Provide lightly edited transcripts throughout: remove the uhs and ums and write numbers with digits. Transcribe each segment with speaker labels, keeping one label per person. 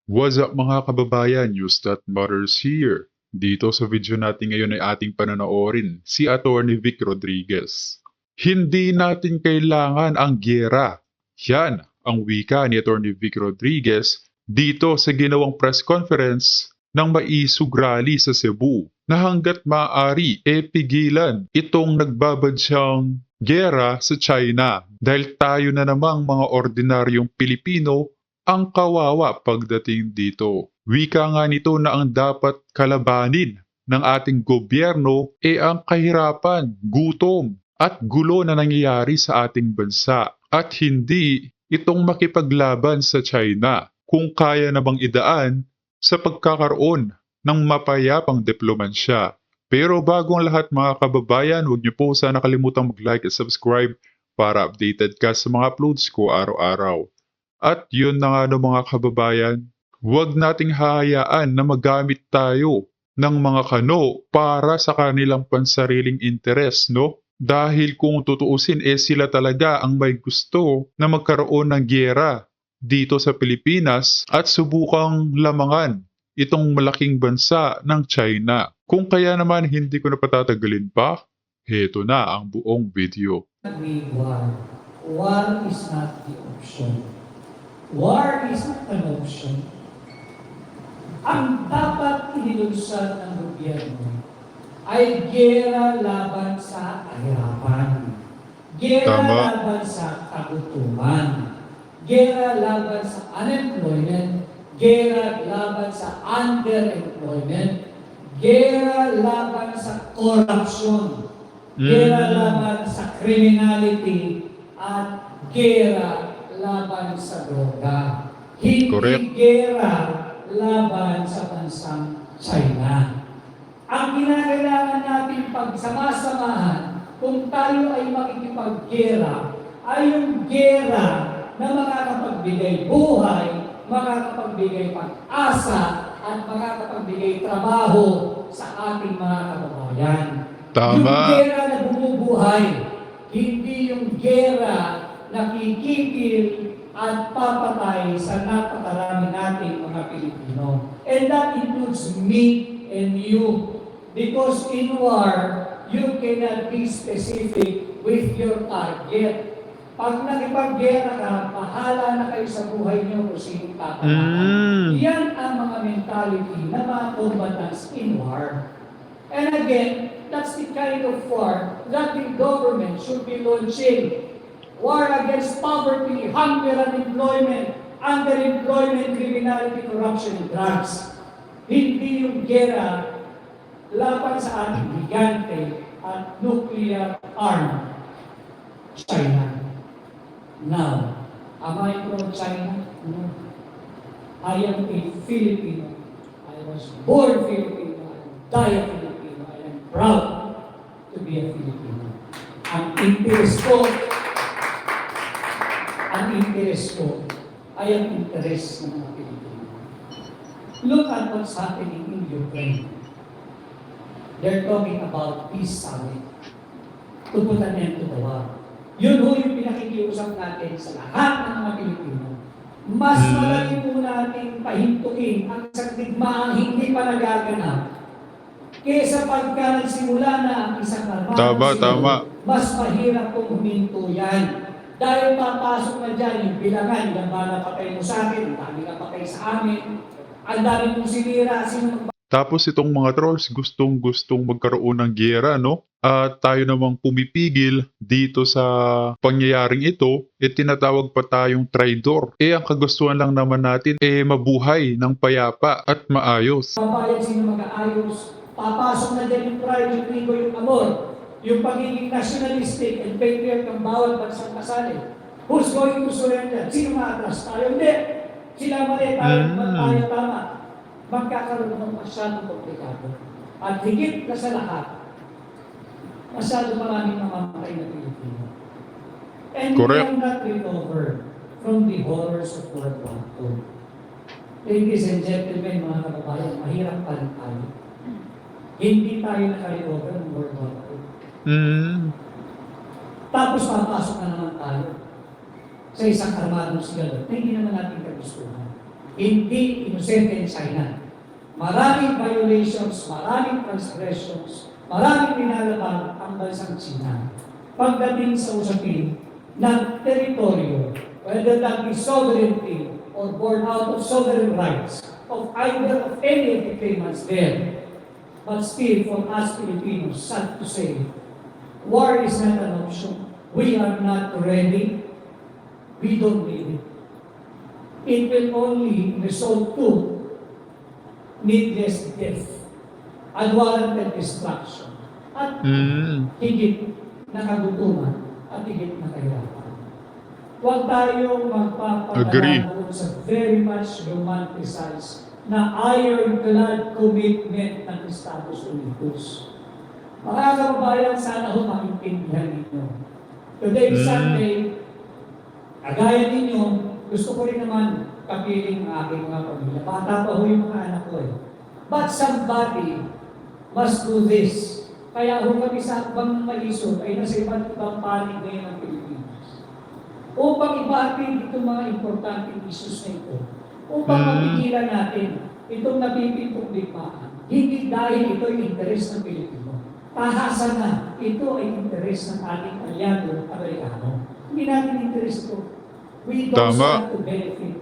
Speaker 1: What's up mga kababayan, News That Matters here. Dito sa video natin ngayon ay ating panonoorin si Atty. Vic Rodriguez. Hindi natin kailangan ang giyera. Yan ang wika ni Atty. Vic Rodriguez dito sa ginawang press conference ng Maisog Rally sa Cebu na hanggat maaari pigilan itong nagbabadyang giyera sa China dahil tayo na namang mga ordinaryong Pilipino ang kawawa pagdating dito. Wika nga nito na ang dapat kalabanin ng ating gobyerno ang kahirapan, gutom at gulo na nangyayari sa ating bansa at hindi itong makipaglaban sa China kung kaya namang idaan sa pagkakaroon ng mapayapang diplomansya. Pero bago ang lahat mga kababayan, huwag niyo po sana kalimutang mag-like at subscribe para updated ka sa mga uploads ko araw-araw. At yun na nga no mga kababayan, huwag nating hahayaan na magamit tayo ng mga kano para sa kanilang pansariling interes, no? Dahil kung tutuusin sila talaga ang may gusto na magkaroon ng giyera dito sa Pilipinas at subukang lamangan itong malaking bansa ng China. Kung kaya naman hindi ko na patatagalin pa, heto na ang buong video.
Speaker 2: War. War is not the option. War is not an option. Ang dapat inilunsad ng gobyerno ay giyera laban sa kahirapan. Giyera laban sa kagutuman. Giyera laban sa unemployment. Giyera laban sa underemployment. Giyera laban sa corruption. Giyera laban sa criminality. At giyera laban sa droga. Hindi gera laban sa bansang China. Ang kinakailangan natin pagsama-samahan kung tayo ay makikipaggera ay yung gera na makakapagbigay buhay, makakapagbigay pag-asa, at makakapagbigay trabaho sa ating mga kababayan.
Speaker 1: Tama.
Speaker 2: Yung gera na bumubuhay, hindi yung gera nakikipil at papatay sa napakarami nating mga Pilipino. And that includes me and you. Because in war, you cannot be specific with your target. Pag nakipaggera ka, pahala na kayo sa buhay niyo kung sino tatamahan. Yan ang mga mentality ng mga combatants in war. And again, that's the kind of war that the government should be launching. War against poverty, hunger, unemployment, underemployment, criminality, corruption, and drugs. Hindi yung gera laban sa ating gigante at nuclear armed China. Now, am I from China? No. I am a Filipino. I was born Filipino. I die a Filipino. I am proud to be a Filipino. Ang interest ko ay ang interes ng mga Pilipino. Look at what's happening in Ukraine. They're talking about peace summit to put an end to the war. Yun ho yung pinakikiusap natin sa lahat ng mga Pilipino. Mas malaki po natin pahintuin ang isang digmaang hindi pa nagaganap kaysa pagka nagsimula na ang isang armado. Mas mahirap kung huminto yan. Dahil papasok na dyan yung bilangan, ilang ba napatay mo sa akin, ang dami napatay sa amin, ang dami mong sinira,
Speaker 1: Tapos itong mga trolls gustong magkaroon ng giyera, no? At tayo namang pumipigil dito sa pangyayaring ito, tinatawag pa tayong traidor. Ang kagustuhan lang naman natin mabuhay ng payapa at maayos.
Speaker 2: Papayan sino mag-aayos, papasok na dyan yung pride, yung ego, yung amor, yung pagiging nationalistic and patriot ng bawat bansang kasali. Who's going to surrender? Sino maatras? Tayo hindi. Sila mali, tayo tama. Magkakaroon ng masyadong komplikado. At higit na sa lahat, masyadong maraming namamatay na Pilipino. And we have not recovered from the horrors of World War II. Ladies and gentlemen, mga kababayan, mahirap pa rin tayo. Hindi tayo naka-recover ng World War II. Tapos papasok na naman tayo sa isang armadong sigalot na hindi naman natin kagustuhan. Hindi inosente ang China. Maraming violations, maraming transgressions, maraming pinalabag ang bansang China. Pagdating sa usapin ng teritoryo, whether that be sovereignty or born out of sovereign rights of either of any of the claimants there. But still, for us Filipinos, sad to say, war is not an option. We are not ready. We don't need it. It will only result to needless death, unwarranted destruction, at higit na kagutuman at higit na kahirapan. Huwag tayong
Speaker 1: Agree.
Speaker 2: magpapadala doon sa very much romanticized na ironclad commitment ng Estados Unidos. Mga kababayan, sana ho maintindihan ninyo. Today, Sunday, kagaya ninyo, gusto ko rin naman kapiling ang aking mga pamilya. Bata pa ho yung mga anak ko eh. But somebody must do this. Kaya ho kami sa akbang maisod ay nasa iba't ibang panig ngayon ng Pilipinas. Upang ibatin itong mga importanteng issues na ito. Upang mapigilan natin itong napipintong digmaan. Hindi dahil ito ay interes ng Pilipino. Tahasan na ito ay interes ng ating aliado Amerikano. Hindi natin interes ito. We don't stand to benefit.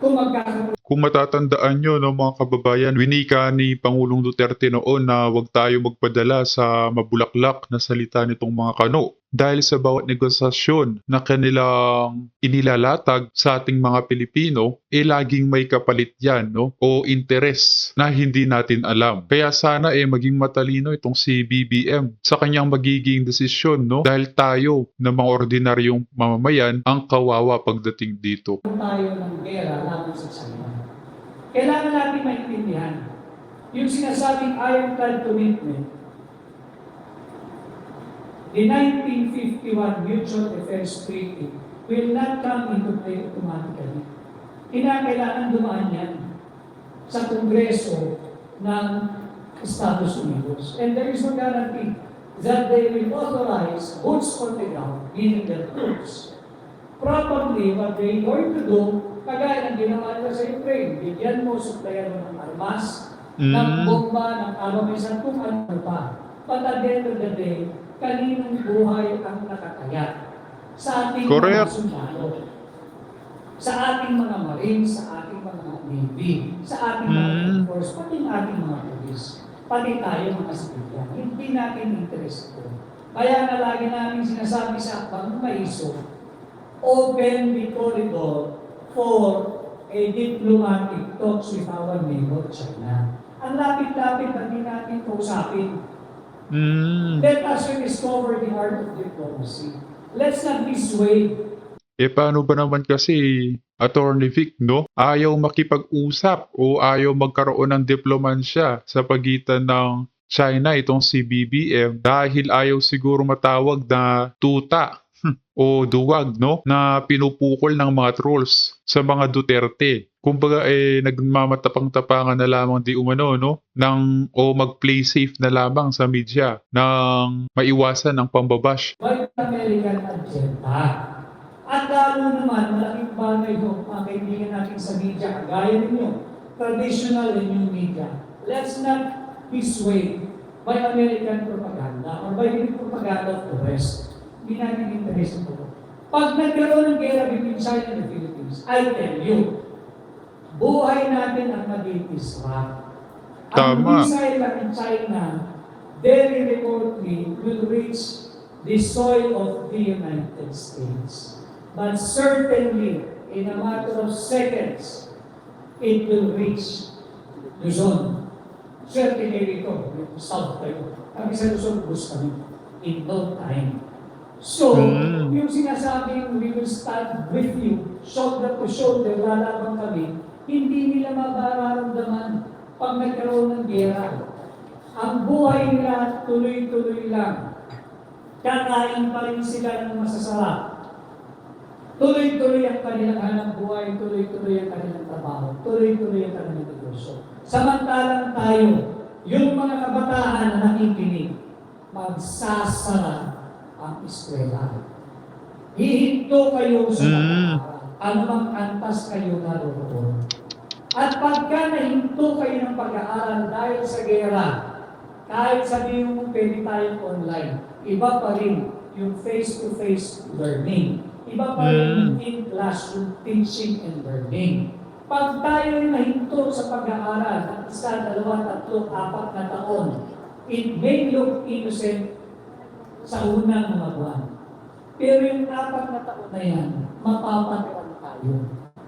Speaker 2: Kung magkakaroon
Speaker 1: Kung matatandaan nyo, no, mga kababayan, winika ni Pangulong Duterte noon na huwag tayo magpadala sa mabulaklak na salita nitong mga kano. Dahil sa bawat negosasyon na kanilang inilalatag sa ating mga Pilipino, laging may kapalit yan, no? O interes na hindi natin alam. Kaya sana maging matalino itong si BBM sa kanyang magiging desisyon, no? Dahil tayo na mga ordinaryong mamamayan ang kawawa pagdating dito.
Speaker 2: tayo ng gera laban sa China. Kailangan natin maintindihan yung sinasabing ironclad commitment. The 1951 Mutual Defense Treaty will not come into play automatically. Kailangan dumaan yan sa Kongreso ng Estados Unidos. And there is no guarantee that they will authorize boots on the ground, meaning their troops. Probably what they're going to do, kagaya ng ginawa nila sa Ukraine, bigyan mo, supplier mo ng armas, ng bomba, ng armamisan, kung ano pa. But at the end of the day, kaninong buhay ang nakakaya sa ating mga sundalo, sa ating mga marines, sa ating mga navy, sa ating mga air force, pati ating mga police, pati tayo mga civilian. Hindi natin interest ito. Kaya na lagi namin sinasabi sa akbang maiso, open the corridor for a diplomatic talks with our neighbor China. Ang lapit-lapit na din natin kausapin. Let us rediscover the art of diplomacy. Let's not be swayed.
Speaker 1: Paano ba naman kasi, Attorney Vic, no? Ayaw makipag-usap o ayaw magkaroon ng diplomansya sa pagitan ng China, itong si BBM, dahil ayaw siguro matawag na tuta o duwag, no? Na pinupukol ng mga trolls sa mga Duterte. Kumbaga nagmamatapang-tapangan na lamang di umano, no? O mag-play safe na lamang sa media nang maiwasan ang pambabash.
Speaker 2: By American agenda. At lalo naman, malaking bagay ho, mga kaibigan natin sa media, kagaya ninyo, traditional and new media. Let's not be swayed by American propaganda or by the propaganda of the West. Hindi natin interest ito. Pag nagkaroon ng gera between China and the Philippines, I tell you, buhay natin ang mag-iisra. Ang missile ng China, very remotely, will reach the soil of the United States. But certainly, in a matter of seconds, it will reach Luzon. Certainly ito, south tayo. Kami sa Luzon, bus kami. In no time. So, yung sinasabing we will stand with you, shoulder to shoulder, lalabang kami, hindi nila mararamdaman pag nagkaroon ng gera. Ang buhay nila tuloy-tuloy lang. Kakain pa rin sila ng masasarap. Tuloy-tuloy ang kanilang hanap buhay, tuloy-tuloy ang kanilang trabaho, tuloy-tuloy ang kanilang negosyo. Samantalang tayo, yung mga kabataan na nakikinig, magsasara ang eskwela. Hihinto kayo sa pag-aaral. anumang antas kayo naroon. At pagka nahinto kayo ng pag-aaral dahil sa gera, kahit sabihin mo pwede tayong online, iba pa rin yung face-to-face learning. Iba pa rin yung in-classroom teaching and learning. Pag tayo nahinto sa pag-aaral ng 1, 2, 3, 4 na taon, it may look innocent sa unang mga buwan. Pero yung 4 na taon na yan, mapapatagal tayo.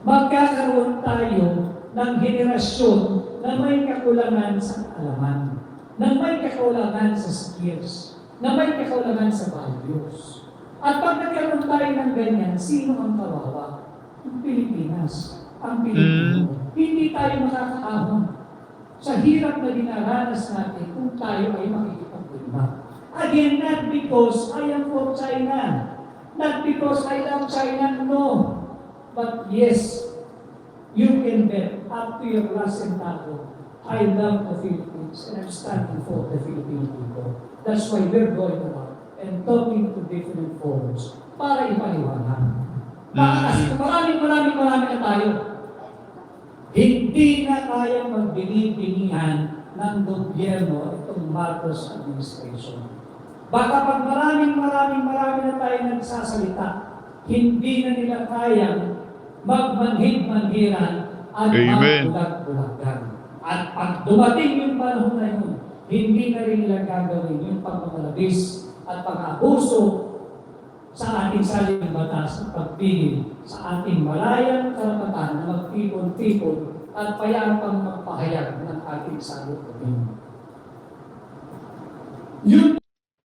Speaker 2: Magkakaroon tayo ng henerasyon na may kakulangan sa kaalaman, na may kakulangan sa skills, na may kakulangan sa values. At pag nagkaroon tayo ng ganyan, sino ang kawawa? Ang Pilipinas, ang Pilipino. Hindi tayo makakaahon sa hirap na dinaranas natin kung tayo ay makikipagulma. Again, not because I am for China, not because I love China, no. But yes, you can bet up to your last centavo, I love the Philippines and I'm standing for the Philippine people. That's why we're going around and talking to different forums para ipaliwanag. Kasi marami na tayo. Hindi na tayo magbinibinihan ng gobyerno itong Marcos administration. Baka pag marami na tayo nagsasalita, hindi na nila kayang magmanhid-manhiran at magbulag-bulagan. At pag dumating yung panahon na yun, hindi na rin nila gagawin yung pagmamalabis at pag-abuso sa ating saligang batas at pagpili sa ating malayang karapatan na magtipon-tipon at payapang magpahayag ng ating sagot. Yun